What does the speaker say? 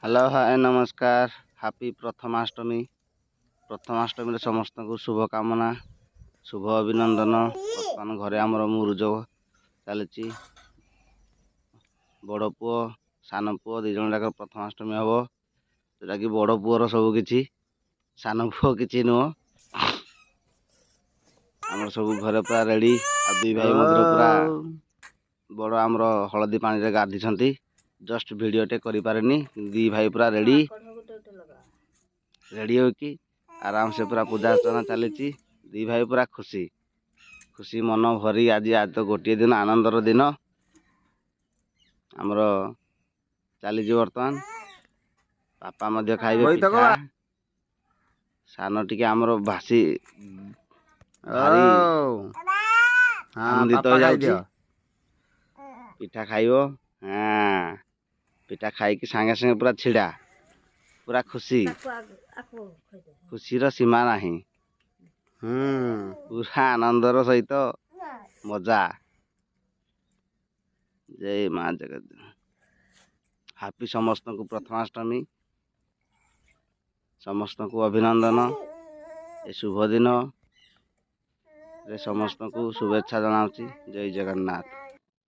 Hello hi नमस्कार happy Prathamashtami Prathamashtami समस्त को शुभकामना शुभ अभिनंदन। बर्तमान घरे आमर मुरुज चली बड़ पुओ सान पुओ दी जन जाक प्रथमाष्टमी हम जोटा कि बड़ पुओर सब कि सान पुओ कि नुह आम सब घरे पूरा रेडी आ दुई भाई मध्य पूरा बड़ आमर हलदी पानी गाधी जस्ट वीडियो टे करि पारेनी दी भाई पूरा रेडी रेडी हो कि आराम से पूरा पूजा अर्चना चली दी भाई पूरा खुशी खुशी मन भरी आज आज तो गोटे दिन आनंदर दिन आमर चली बर्तमान पापा मध्य खाइबे पिठा सान टिके आमर भासी भारी आनंदित हो जाउछि पिठा खाइबो। हाँ पिठा खाई सांगे सांगे पूरा छिड़ा पूरा खुशी खुशी सीमा नहीं पूरा आनंदर सहित मजा। जय माँ जगत हापी समस्त को प्रथमाष्टमी समस्त को अभिनंदन ए शुभ दिन रे समस्त को शुभेच्छा जनाऊँ। जय जगन्नाथ।